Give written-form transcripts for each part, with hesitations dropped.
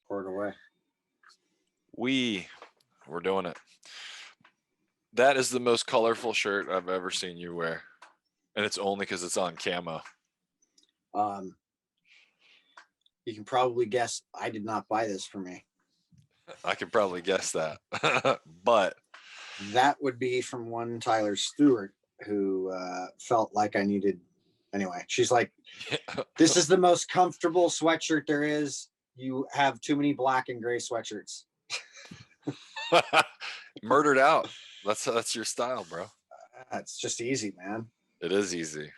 Pour it away. We're doing it. That is the most colorful shirt I've ever seen you wear. And it's only because it's on camo. You can probably guess I did not buy this for me. I could probably guess that. But that would be from one Tyler Stewart who felt like I needed. Anyway, she's like, this is the most comfortable sweatshirt there is. You have too many black and gray sweatshirts. Murdered out. That's your style, bro. It's just easy, man. It is easy.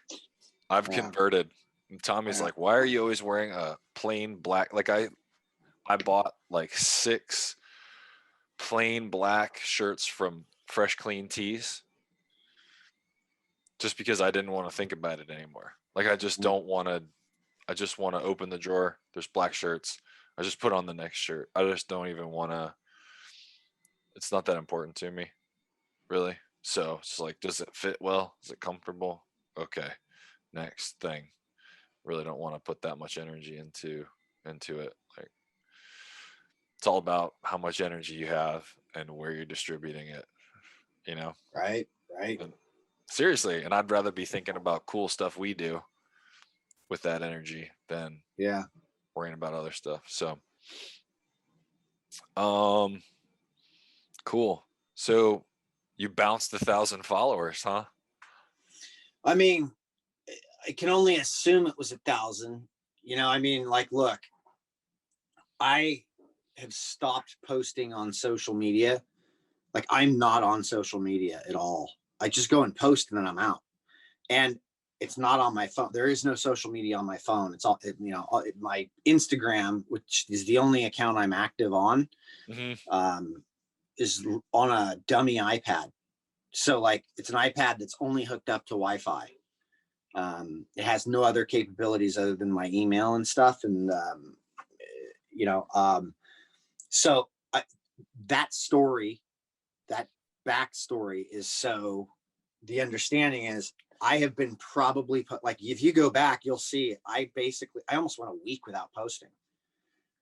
I've converted. And Tommy's like, why are you always wearing a plain black? Like I bought like 6 plain black shirts from Fresh Clean Tees just because I didn't want to think about it anymore. Like I just don't want to. I just want to open the drawer. There's black shirts. I just put on the next shirt. I just don't even want to. It's not that important to me, really. So it's like, does it fit well? Is it comfortable? Okay, next thing. Really don't want to put that much energy into it. Like it's all about how much energy you have and where you're distributing it. You know? Right. And seriously, and I'd rather be thinking about cool stuff we do with that energy than worrying about other stuff. So, cool. So you bounced 1,000 followers, huh? I mean, I can only assume it was 1,000. You know, I mean, like, look, I have stopped posting on social media. Like, I'm not on social media at all. I just go and post and then I'm out. And it's not on my phone. There is no social media on my phone. It's all, my Instagram, which is the only account I'm active on, is on a dummy iPad. So like, it's an iPad that's only hooked up to Wi-Fi. It has no other capabilities other than my email and stuff. And, so that story, that backstory is, so the understanding is I have been probably like, if you go back, you'll see I almost went a week without posting.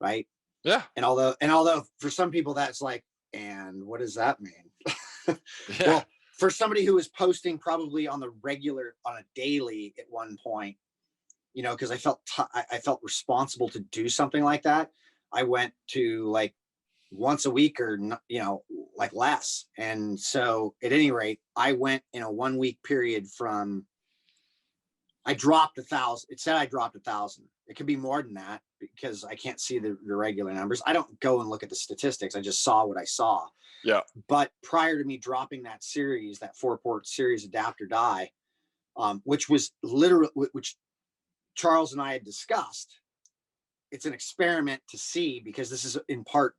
Right. Yeah. And although for some people that's like, and what does that mean? Well, for somebody who was posting probably on a daily at one point, because I felt responsible to do something like that. I went to like once a week or, like less. And so at any rate, I went in a 1 week period I dropped 1,000. It said I dropped 1,000. It could be more than that because I can't see the regular numbers. I don't go and look at the statistics. I just saw what I saw. Yeah. But prior to me dropping that series, that 4-port series, Adapt or Die, which was literally, which Charles and I had discussed, it's an experiment to see, because this is in part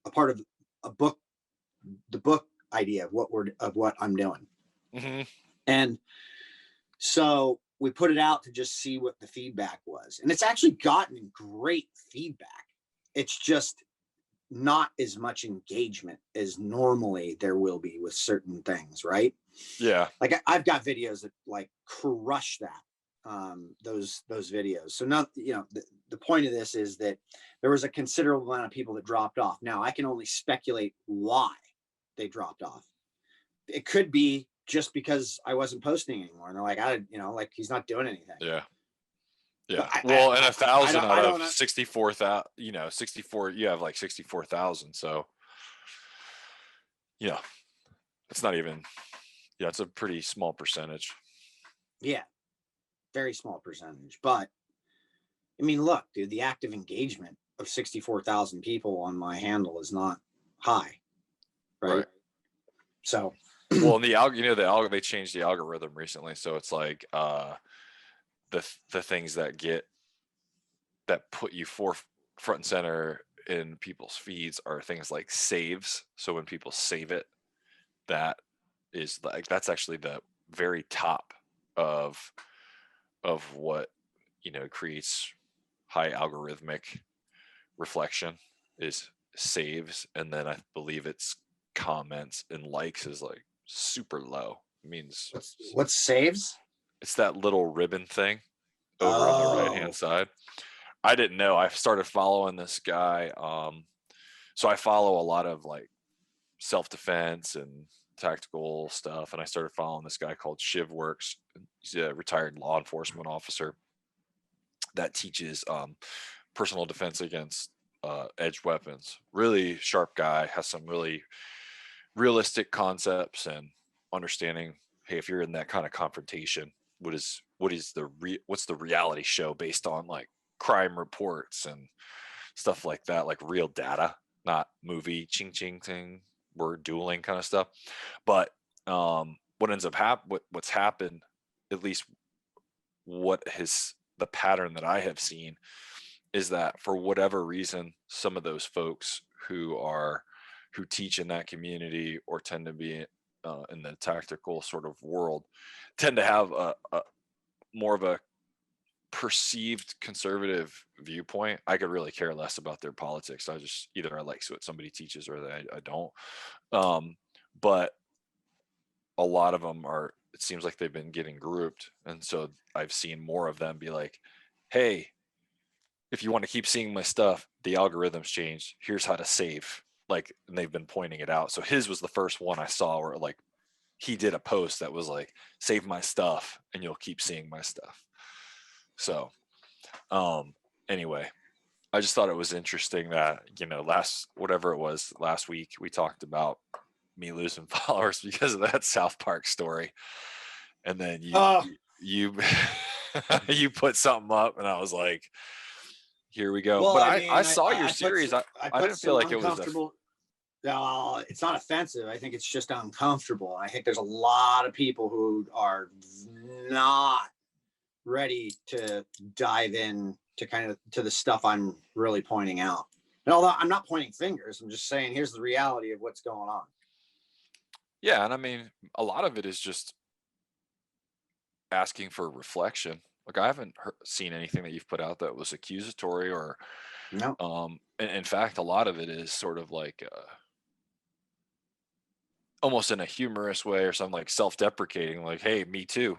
a part of a book, the book idea of what I'm doing. And so we put it out to just see what the feedback was. And it's actually gotten great feedback. It's just not as much engagement as normally there will be with certain things, right? Yeah. Like I've got videos that like crush that, those videos. So now, the point of this is that there was a considerable amount of people that dropped off. Now I can only speculate why they dropped off. It could be just because I wasn't posting anymore. And they're like, like he's not doing anything. Yeah. Yeah. Well, and 1,000 out of 64,000, 64, you have like 64,000. So, it's not even, it's a pretty small percentage. Yeah. Very small percentage. But I mean, look, dude, the active engagement of 64,000 people on my handle is not high. Right. So, well, and they changed the algorithm recently. So it's like, the things that put you front and center in people's feeds are things like saves. So when people save it, that is like, that's actually the very top of what creates high algorithmic reflection is saves. And then I believe it's comments and likes is like super low. It means what saves? It's that little ribbon thing over on the right hand side. I didn't know. I started following this guy. So I follow a lot of like self-defense and tactical stuff, and I started following this guy called Shivworks. He's a retired law enforcement officer that teaches personal defense against edged weapons. Really sharp guy, has some really realistic concepts and understanding. Hey, if you're in that kind of confrontation, what's the reality show based on like crime reports and stuff like that, like real data, not movie ching ching thing, word dueling kind of stuff. But what ends up what's happened, at least the pattern that I have seen, is that for whatever reason, some of those folks who teach in that community or tend to be in the tactical sort of world tend to have a more of a perceived conservative viewpoint. I could really care less about their politics. I just either I like what somebody teaches or I don't. But a lot of them are. It seems like they've been getting grouped, and so I've seen more of them be like, "Hey, if you want to keep seeing my stuff, the algorithms changed. Here's how to save." Like, and they've been pointing it out. So his was the first one I saw where like he did a post that was like, "Save my stuff, and you'll keep seeing my stuff." So, anyway, I just thought it was interesting that, last week we talked about me losing followers because of that South Park story, and then you you put something up, and I was like, here we go. Well, But I I mean, saw your put series. I I put didn't feel some like it was uncomfortable. It's not offensive. I think it's just uncomfortable. I think there's a lot of people who are not ready to dive in to kind of to the stuff I'm really pointing out. And although I'm not pointing fingers, I'm just saying here's the reality of what's going on. Yeah, and I mean, a lot of it is just asking for reflection. Like, I haven't seen anything that you've put out that was accusatory or No, in fact, a lot of it is sort of like almost in a humorous way or something, like self-deprecating, like, hey, me too.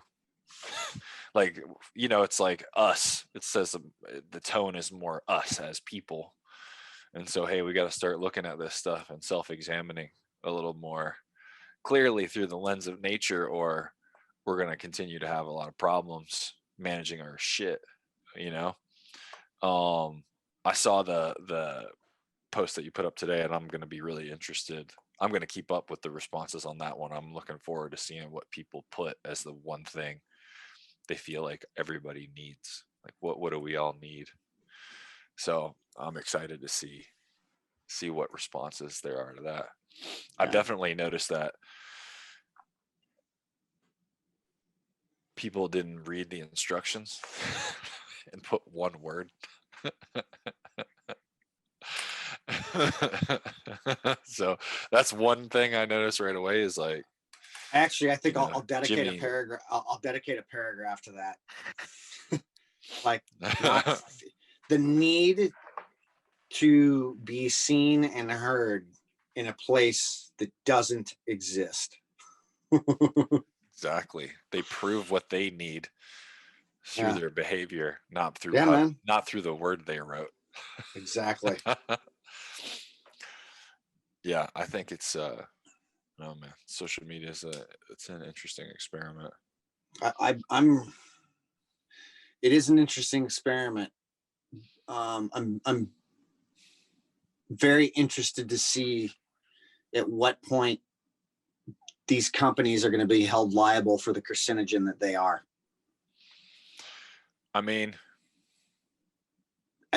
Like, it's like us. It says the tone is more us as people. And so, hey, we got to start looking at this stuff and self-examining a little more clearly through the lens of nature, or we're going to continue to have a lot of problems managing our shit, you know? I saw the post that you put up today, and I'm going to be really interested. I'm going to keep up with the responses on that one. I'm looking forward to seeing what people put as the one thing they feel like everybody needs. Like, what do we all need? So I'm excited to see what responses there are to that. I've yeah. definitely noticed that people didn't read the instructions and put one word. So that's one thing I noticed right away is like, Actually, I think I'll dedicate a Jimmy. paragraph. I'll dedicate a paragraph to that. Like, not the need to be seen and heard in a place that doesn't exist. Exactly. They prove what they need through Yeah, their behavior, yeah, man. not through the word they wrote. Exactly. Yeah, I think it's oh man, social media it's an interesting experiment. I'm. It is an interesting experiment. I'm very interested to see at what point these companies are going to be held liable for the carcinogen that they are. I mean,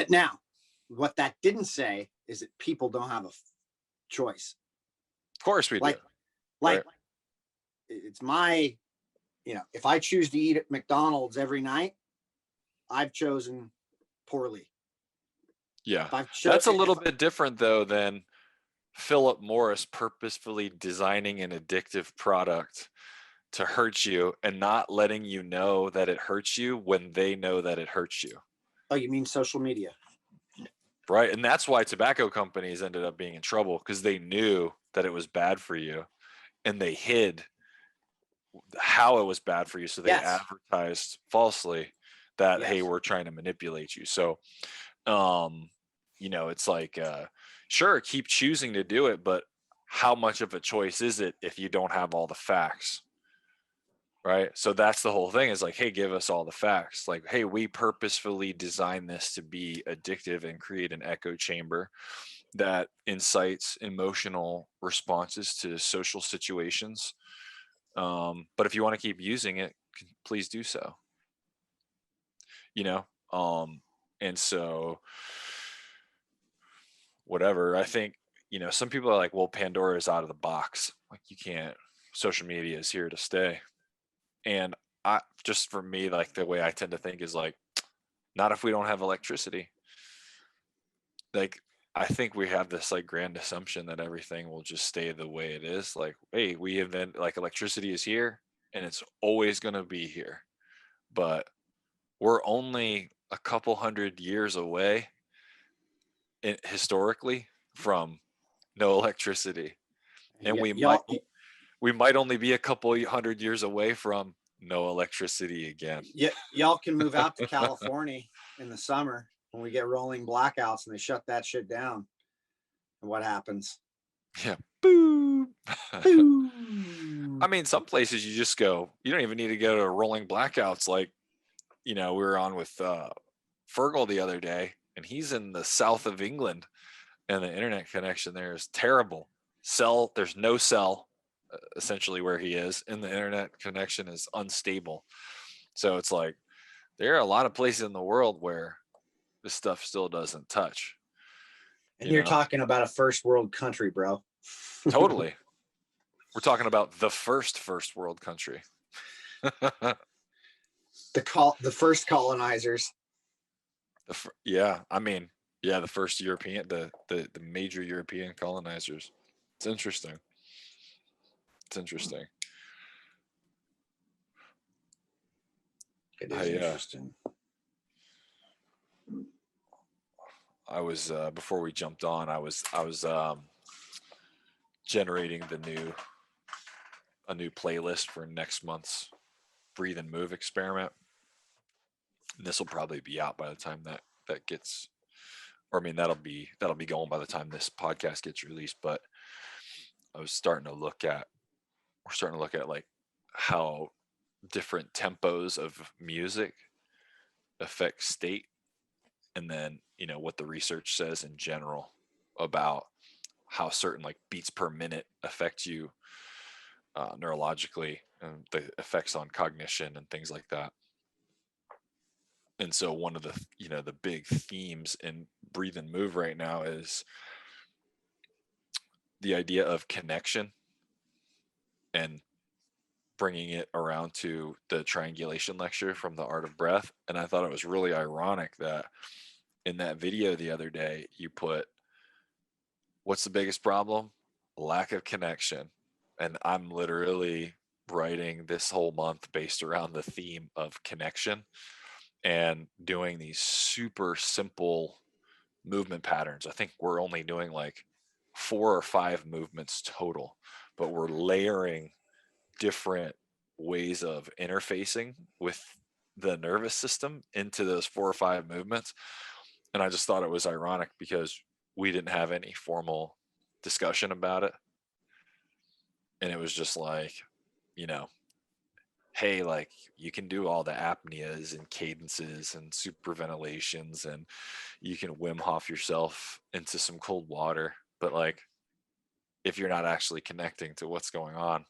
Now, what that didn't say is that people don't have a choice. of course we do. Like, Right? it's my, if I choose to eat at McDonald's every night, I've chosen poorly. Yeah. If I've That's a little bit different though than Philip Morris purposefully designing an addictive product to hurt you and not letting you know that it hurts you when they know that it hurts you. Oh, you mean social media? Right. And that's why tobacco companies ended up being in trouble, because they knew that it was bad for you and they hid how it was bad for you. So they Yes. advertised falsely that, hey, Yes. we're trying to manipulate you. So, it's like, sure, keep choosing to do it, but how much of a choice is it if you don't have all the facts? Right. So that's the whole thing, is like, hey, give us all the facts. Like, hey, we purposefully designed this to be addictive and create an echo chamber that incites emotional responses to social situations. But if you want to keep using it, please do so. You know, and so whatever. I think, some people are like, well, Pandora is out of the box. Like, you can't. Social media is here to stay. And just for me, like, the way I tend to think is like, not if we don't have electricity. Like, I think we have this like grand assumption that everything will just stay the way it is. Like, hey, we invent, like, electricity is here and it's always going to be here. But we're only a couple hundred years away historically from no electricity. And Y- y'all, we might only be a couple hundred years away from no electricity again. y'all can move out to California in the summer when we get rolling blackouts and they shut that shit down. And what happens? Yeah. Boom. Boom. I mean, some places you just go, you don't even need to go to rolling blackouts. Like, we were on with Fergal the other day, and he's in the south of England, and the internet connection there is terrible. There's no cell, essentially, where he is, and the internet connection is unstable. So it's like, there are a lot of places in the world where this stuff still doesn't touch, And you you're know? talking about a first world country, bro. Totally. We're talking about the first world country. The first colonizers. Yeah, I mean, yeah, the first European, the major European colonizers. It's interesting. It's interesting. It is I interesting. I was before we jumped on, I was generating a new playlist for next month's Breathe and Move experiment. And this will probably be out by the time that gets, or I mean, that'll be going by the time this podcast gets released. But I was starting to look at we're starting to look at like how different tempos of music affect state, and then what the research says in general about how certain like beats per minute affect you neurologically, and the effects on cognition and things like that. And so one of the big themes in Breathe and Move right now is the idea of connection, and bringing it around to the triangulation lecture from the Art of Breath. And I thought it was really ironic that in that video the other day, you put, what's the biggest problem? Lack of connection. And I'm literally writing this whole month based around the theme of connection, and doing these super simple movement patterns. I think we're only doing like 4 or 5 movements total, but we're layering different ways of interfacing with the nervous system into those 4 or 5 movements. And I just thought it was ironic because we didn't have any formal discussion about it. And it was just like, you know, hey, like, you can do all the apneas and cadences and superventilations, and you can Wim Hof yourself into some cold water. But like, if you're not actually connecting to what's going on,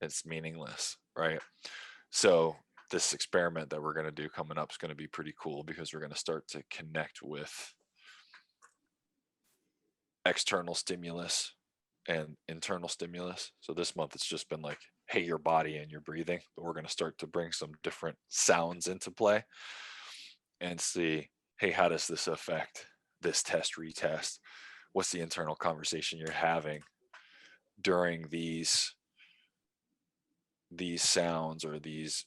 it's meaningless, right? So this experiment that we're going to do coming up is going to be pretty cool, because we're going to start to connect with external stimulus and internal stimulus. So this month it's just been like, hey, your body and your breathing, but we're going to start to bring some different sounds into play and see, hey, how does this affect this test retest? What's the internal conversation you're having during these sounds, or these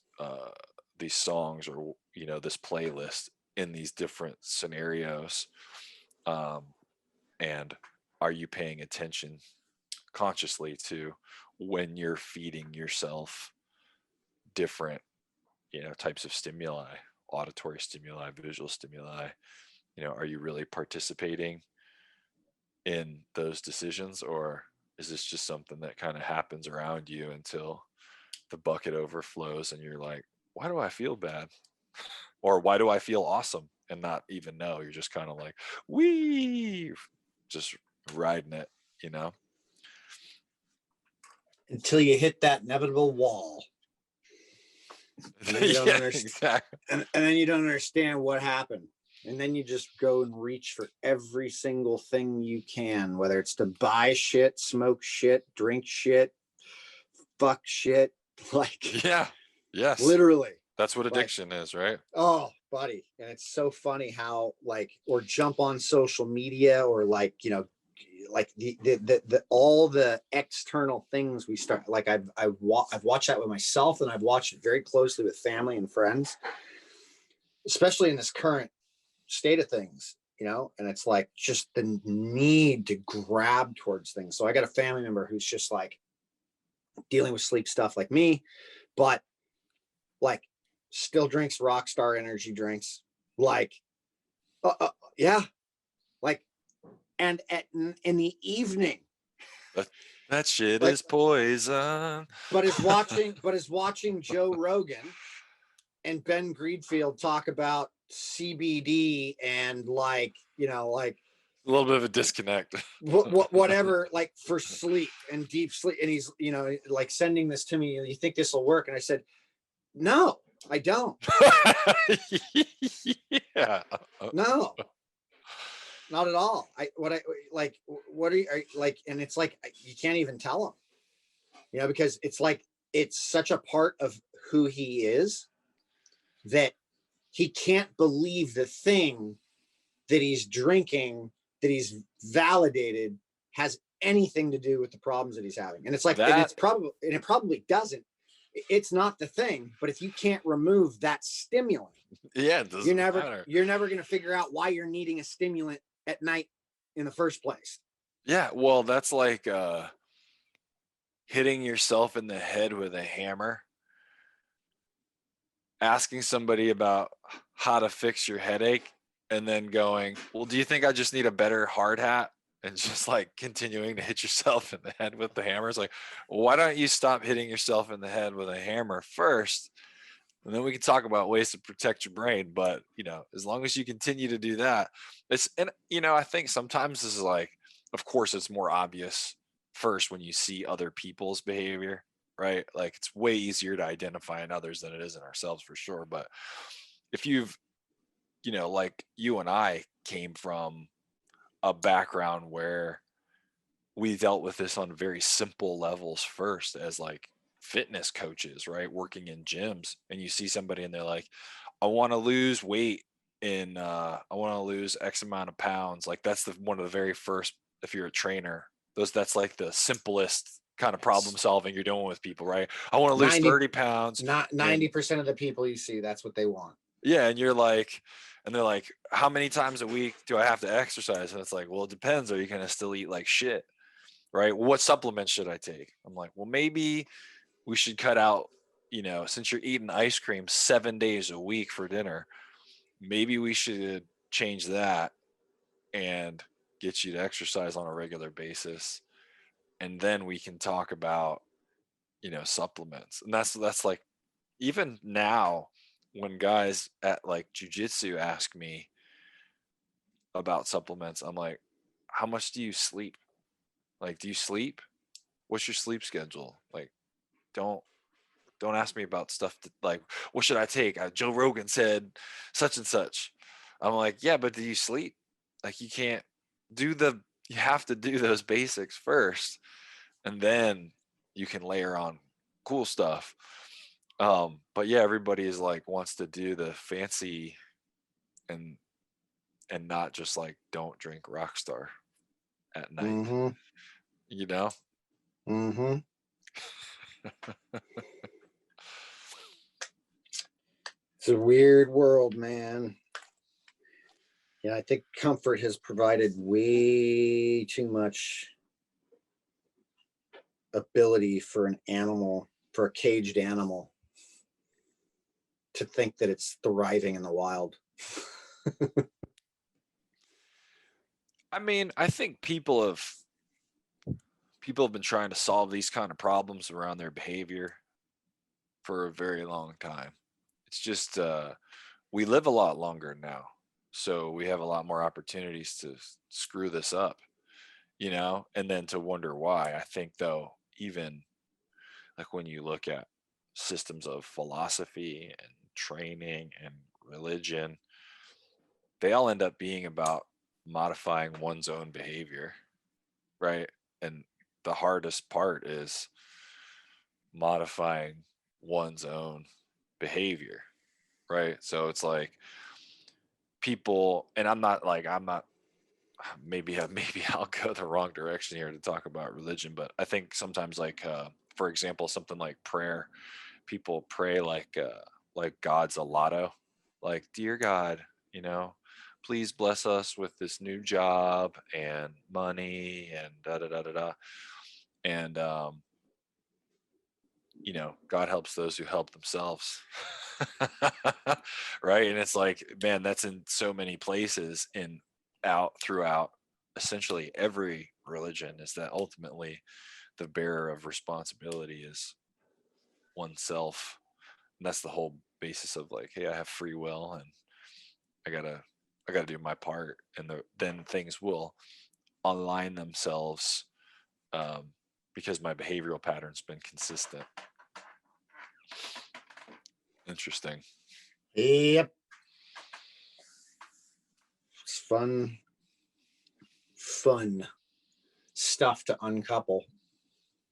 songs, or this playlist, in these different scenarios? And are you paying attention consciously to when you're feeding yourself different types of stimuli auditory stimuli, visual stimuli, you know, are you really participating in those decisions, or is this just something that kind of happens around you until the bucket overflows and you're like, why do I feel bad? Or why do I feel awesome? And not even know. You're just kind of like, wee, just riding it, you know? Until you hit that inevitable wall. And then you don't Yeah, understand. exactly. And then you don't understand what happened. And then you just go and reach for every single thing you can, whether it's to buy shit, smoke shit, drink shit, fuck shit, like Yeah. Yes. literally. That's what Like, addiction is, right? oh, buddy. And it's so funny how, like, or jump on social media, or like, you know, like the all the external things we start, like I've watched that with myself, and I've watched it very closely with family and friends, especially in this current state of things, you know. And it's like just the need to grab towards things. So I got a family member who's just like dealing with sleep stuff like me, but like still drinks Rockstar energy drinks, like yeah, like, and in the evening, That shit like, is poison. but is watching Joe Rogan and Ben Greenfield talk about CBD and, like, you know, like A little bit of a disconnect. whatever, like for sleep and deep sleep. And he's, you know, like sending this to me. You think this will work? And I said, no, I don't. Yeah. No, not at all. What are you like? And it's like, you can't even tell him, you know, because it's like, it's such a part of who he is that he can't believe the thing that he's drinking, that he's validated, has anything to do with the problems that he's having. And it's like, and That, it probably doesn't. It's not the thing, but if you can't remove that stimulant, yeah, it doesn't matter. you're never going to figure out why you're needing a stimulant at night in the first place. Yeah, well, that's like hitting yourself in the head with a hammer, asking somebody about how to fix your headache, and then going, well, do you think I just need a better hard hat? And just like continuing to hit yourself in the head with the hammer. It's like, why don't you stop hitting yourself in the head with a hammer first? And then we can talk about ways to protect your brain. But, you know, as long as you continue to do that, and, you know, I think sometimes this is like, of course, it's more obvious first when you see other people's behavior, right? Like it's way easier to identify in others than it is in ourselves for sure. But if you've, you know, like you and I came from a background where we dealt with this on very simple levels first as like fitness coaches, right? Working in gyms, and you see somebody and they're like, I want to lose weight in I want to lose X amount of pounds. Like that's the one of the very first, if you're a trainer, that's like the simplest kind of problem solving you're doing with people, right? I want to lose 90, 30 pounds not in 90% of the people you see, that's what they want. yeah, and you're like, and they're like, how many times a week do I have to exercise? And it's like, well, it depends. Are you gonna still eat like shit? Right? What supplements should I take? I'm like, well, maybe we should cut out, you know, since you're eating ice cream 7 days a week for dinner, maybe we should change that and get you to exercise on a regular basis. And then we can talk about, you know, supplements. And that's like, even now when guys at like jujitsu ask me about supplements, I'm like, how much do you sleep? Like, do you sleep? What's your sleep schedule? Like, don't don't ask me about stuff that, like, what should I take? Joe Rogan said such and such. I'm like, yeah, but do you sleep? Like, you can't do the, you have to do those basics first, and then you can layer on cool stuff. But yeah, everybody is like wants to do the fancy and not just like don't drink Rockstar at night, Mm-hmm. you know? Mm-hmm. It's a weird world, man. Yeah, I think comfort has provided way too much ability for an animal, for a caged animal. to think that it's thriving in the wild. I mean, I think people have been trying to solve these kind of problems around their behavior for a very long time. It's just we live a lot longer now, so we have a lot more opportunities to screw this up, and then to wonder why. I think though, even like when you look at systems of philosophy and training and religion, they all end up being about modifying one's own behavior, right? And the hardest part is modifying one's own behavior, right? So it's like people, and I'm not maybe maybe I'll go the wrong direction here to talk about religion, but I think sometimes like for example, something like prayer, people pray like God's a lotto, like, dear God, you know, please bless us with this new job and money and da da da da da. And God helps those who help themselves. Right? And it's like, man, that's in so many places and out throughout essentially every religion, is that ultimately the bearer of responsibility is oneself. And that's the whole basis of like, hey, I have free will and I gotta I gotta do my part, and then things will align themselves, um, because my behavioral pattern's been consistent. Interesting. Yep. It's fun stuff to uncouple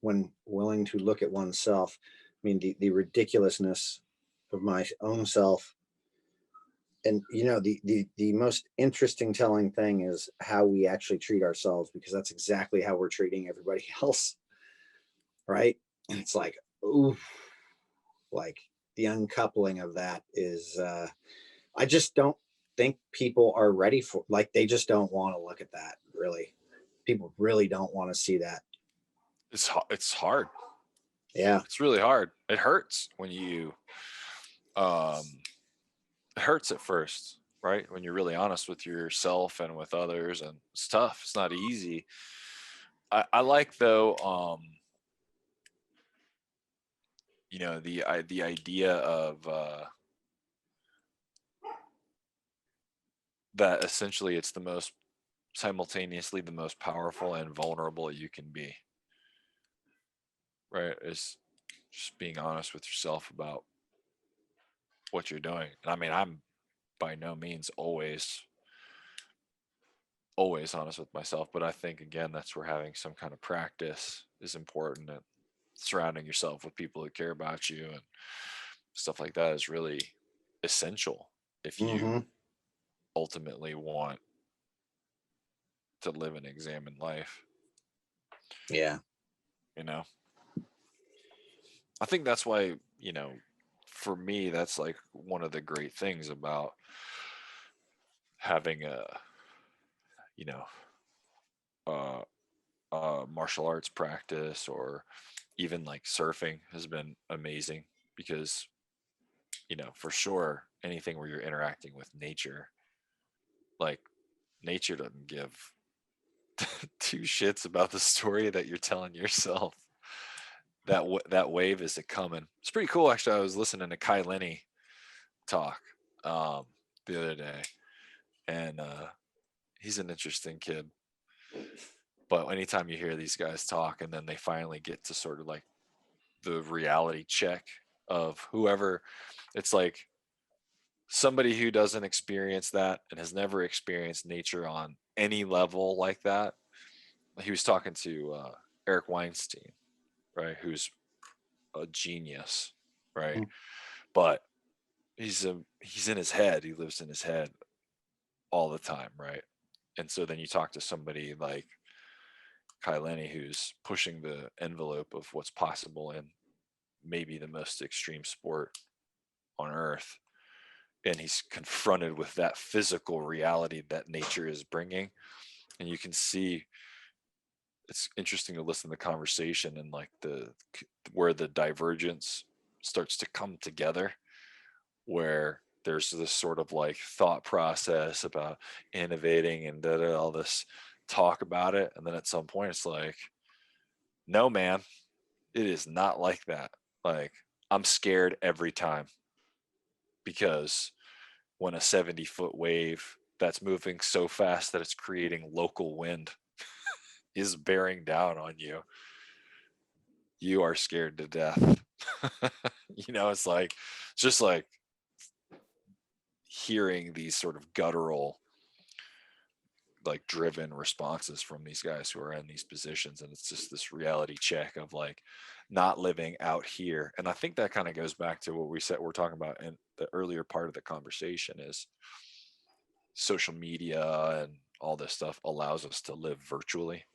when willing to look at oneself. I mean, the ridiculousness of my own self. And the most interesting telling thing is how we actually treat ourselves, because that's exactly how we're treating everybody else, right? And it's like, ooh, like the uncoupling of that is I just don't think people are ready for, like, they just don't want to look at that, really. People really don't want to see that. It's hard. Yeah. It's really hard. It hurts when um it hurts at first, right? When you're really honest with yourself and with others, and it's tough. It's not easy. I like though, the idea of that essentially it's the most simultaneously the most powerful and vulnerable you can be, right? Is just being honest with yourself about what you're doing. And I mean, I'm by no means always honest with myself, but I think again that's where having some kind of practice is important, and surrounding yourself with people who care about you and stuff like that is really essential if you Hmm. ultimately want to live an examined life. Yeah. you know I think that's why, for me, that's like one of the great things about having a you know uh martial arts practice, or even like surfing has been amazing, because for sure anything where you're interacting with nature, like, nature doesn't give two shits about the story that you're telling yourself. That wave is a coming. It's pretty cool, actually. I was listening to Kai Lenny talk um the other day, and he's an interesting kid. But anytime you hear these guys talk and then they finally get to sort of like the reality check of whoever, it's like somebody who doesn't experience that and has never experienced nature on any level like that. He was talking to Eric Weinstein, right, who's a genius, right? But he's in his head. He lives in his head all the time, right? And so then you talk to somebody like Kai Lenny, who's pushing the envelope of what's possible in maybe the most extreme sport on earth, and he's confronted with that physical reality that nature is bringing. And you can see, it's interesting to listen to the conversation and like the where the divergence starts to come together, where there's this sort of like thought process about innovating and all this talk about it. And then at some point it's like, no, man, it is not like that. Like, I'm scared every time because when a 70-foot wave that's moving so fast that it's creating local wind is bearing down on you, you are scared to death. It's like, just like hearing these sort of guttural, like driven responses from these guys who are in these positions. And it's just this reality check of like not living out here. And I think that kind of goes back to what we're talking about in the earlier part of the conversation is social media and all this stuff allows us to live virtually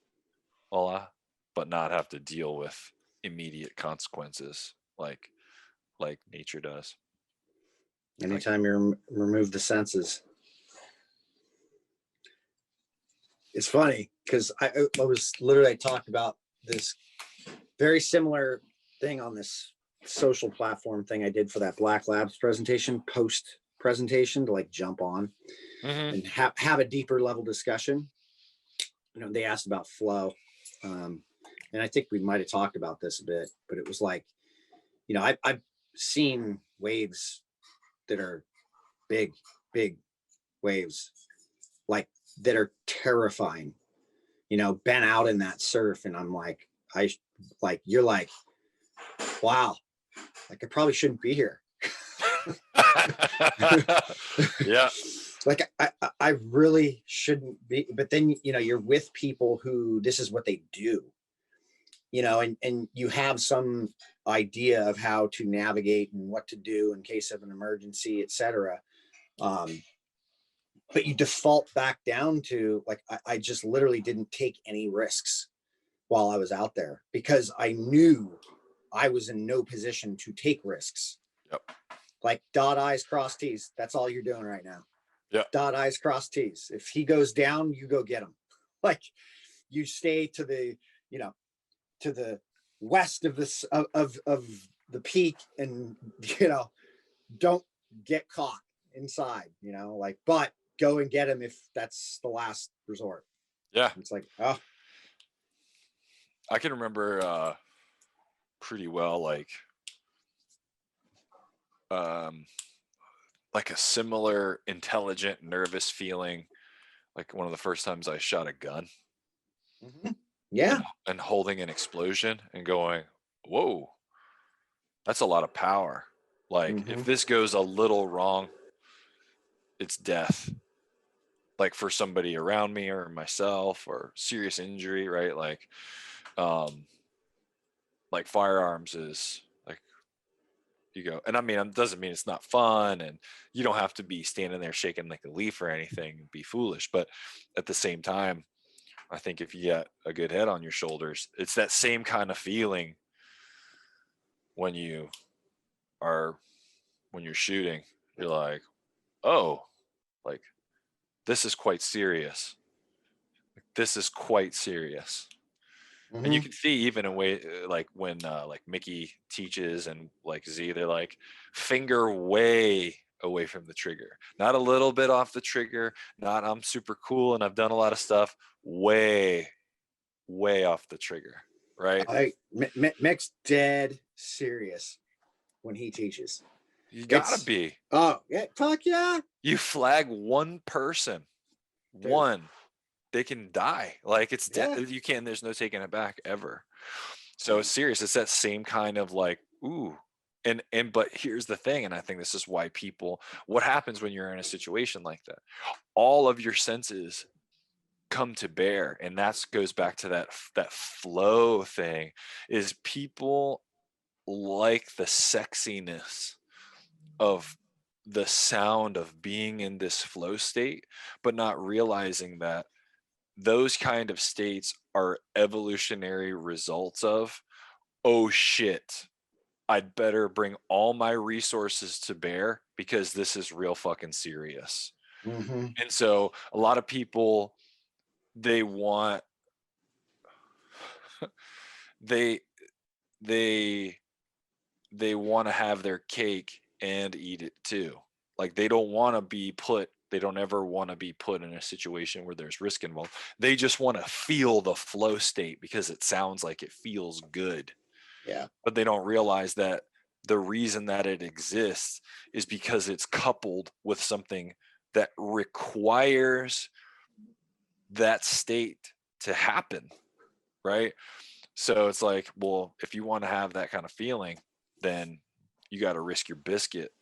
a lot, but not have to deal with immediate consequences like nature does. Anytime you remove the senses. It's funny because I was literally talked about this very similar thing on this social platform thing I did for that Black Labs presentation, post presentation, to like jump on and have a deeper level discussion. They asked about flow. And I think we might have talked about this a bit, but it was like, I've seen waves that are big waves, like that are terrifying, been out in that surf. And I'm like, you're like, wow, like I probably shouldn't be here. Yeah. Like I really shouldn't be, but then, you're with people who this is what they do, and you have some idea of how to navigate and what to do in case of an emergency, etc. But you default back down to like, I just literally didn't take any risks while I was out there because I knew I was in no position to take risks. Yep. Like dot I's, cross T's. That's all you're doing right now. Yeah. Dot I's, cross T's. If he goes down, you go get him. Like you stay to the, to the west of this of the peak, and don't get caught inside. Like, but go and get him if that's the last resort. Yeah. It's like, oh, I can remember pretty well, like a similar intelligent, nervous feeling, like one of the first times I shot a gun. Yeah. And holding an explosion and going, whoa, that's a lot of power. Like if this goes a little wrong, it's death. Like for somebody around me or myself, or serious injury, right? Like firearms is like, you go, and I mean, it doesn't mean it's not fun, and you don't have to be standing there shaking like a leaf or anything and be foolish. But at the same time, I think if you get a good head on your shoulders, it's that same kind of feeling when you're shooting. You're like, oh, like this is quite serious. This is quite serious. And you can see even in way like when like Mickey teaches and like Z, they're like finger way away from the trigger, not a little bit off the trigger, not I'm super cool and I've done a lot of stuff, way off the trigger, right? Mick's dead serious when he teaches. You gotta be. Oh yeah, fuck yeah. You flag one person, one, they can die. Like it's you can't, there's no taking it back ever. So it's serious. It's that same kind of like, ooh. And but here's the thing, and I think this is why what happens when you're in a situation like that? All of your senses come to bear, and that goes back to that flow thing. Is people like the sexiness of the sound of being in this flow state, but not realizing that those kind of states are evolutionary results of, oh shit, I'd better bring all my resources to bear because this is real fucking serious. And so a lot of people, they want they they want to have their cake and eat it too. Like they don't want to be put, they don't ever want to be put in a situation where there's risk involved. They just want to feel the flow state because it sounds like it feels good. Yeah. But they don't realize that the reason that it exists is because it's coupled with something that requires that state to happen, right? So it's like, well, if you want to have that kind of feeling, then you got to risk your biscuit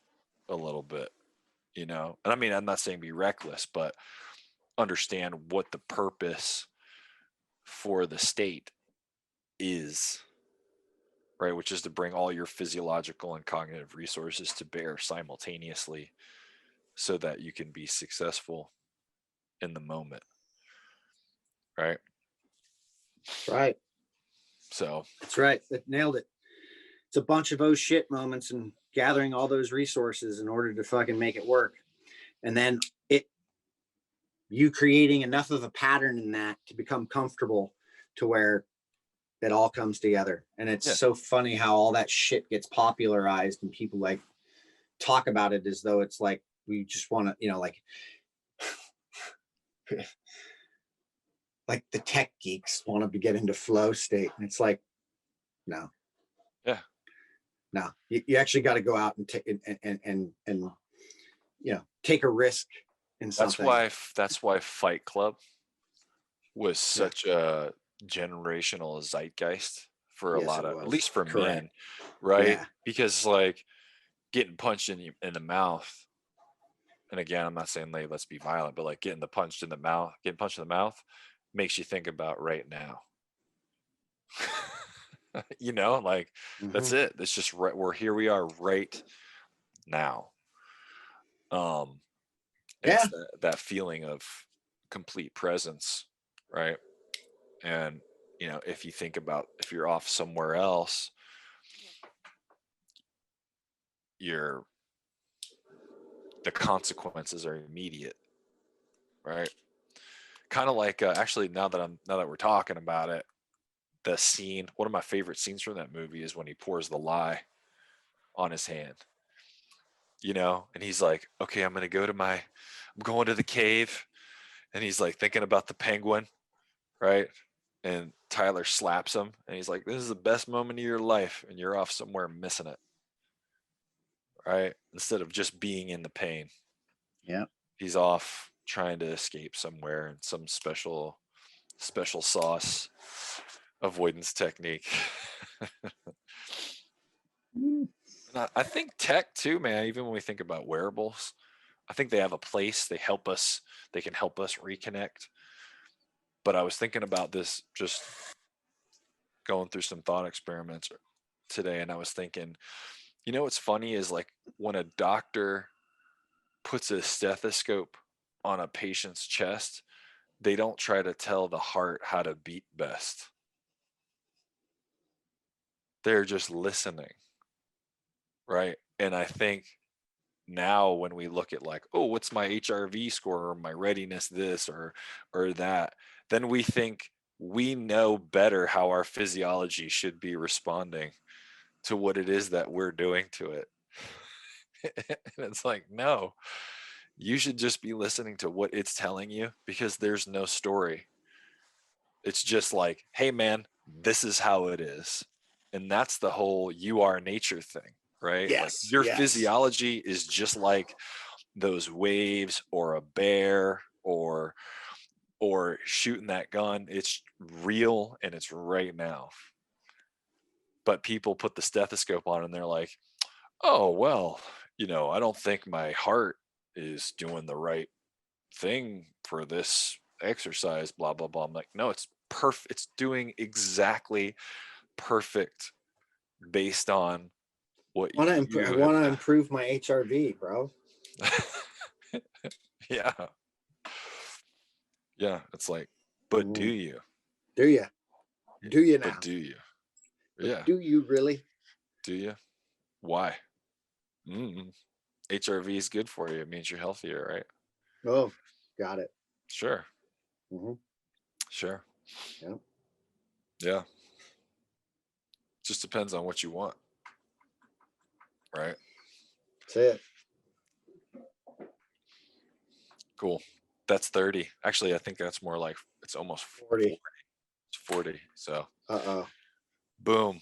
a little bit, you know? And I mean, I'm not saying be reckless, but understand what the purpose for the state is, right? Which is to bring all your physiological and cognitive resources to bear simultaneously so that you can be successful in the moment, right? That's right. So That's right. That nailed it. It's a bunch of oh shit moments and gathering all those resources in order to fucking make it work. And then you creating enough of a pattern in that to become comfortable to where it all comes together. And it's yeah, so funny how all that shit gets popularized and people like talk about it as though it's like we just want to, like the tech geeks want to get into flow state. And it's like, no, yeah, no, you actually got to go out and take and take a risk in something. that's why Fight Club was Yeah. such a generational zeitgeist for a Yes, lot it of, at was. least for Correct. men, right? Yeah. Because like getting punched in the mouth, and again, I'm not saying like let's be violent, but like getting punched in the mouth makes you think about right now. You know, like that's Hmm. it. It's just right. Here we are right now. Um, and Yeah. it's that feeling of complete presence, right? And you know, if you think about if you're off somewhere else, you're the consequences are immediate, right? Kind of like actually now that we're talking about it, the scene, one of my favorite scenes from that movie is when he pours the lye on his hand, you know, and he's like, okay, I'm going to the cave, and he's like thinking about the penguin, right? And Tyler slaps him, and he's like, this is the best moment of your life, and you're off somewhere missing it, right? Instead of just being in the pain, Yeah. he's off trying to escape somewhere in some special sauce avoidance technique. Mm. And I think tech too, man, even when we think about wearables, I think they have a place. They can help us reconnect. But I was thinking about this, just going through some thought experiments today, and I was thinking, you know what's funny is like when a doctor puts a stethoscope on a patient's chest, they don't try to tell the heart how to beat best. They're just listening, right? And I think now when we look at like, oh, what's my HRV score or my readiness this or that, then we think we know better how our physiology should be responding to what it is that we're doing to it. And it's like, no, you should just be listening to what it's telling you because there's no story. It's just like, hey man, this is how it is. And that's the whole you are nature thing, right? Like Yes. your Yes. physiology is just like those waves or a bear or shooting that gun. It's real and it's right now. But people put the stethoscope on and they're like, oh well, you know, I don't think my heart is doing the right thing for this exercise, blah blah blah. I'm like, no, it's perfect. It's doing exactly perfect based on what I you want to have. improve my HRV, bro. Yeah, yeah. It's like, but do Mm. you? Do you? Do you But now? do you? But Yeah, do you really? do you? Why? Mm, HRV is good for you. It means you're healthier, right? Oh, got it. Sure, Hmm. sure. Yeah. Yeah, just depends on what you want, right? That's it. Cool. That's 30. Actually, I think that's more like it's almost 40. It's 40. So Uh-oh. boom.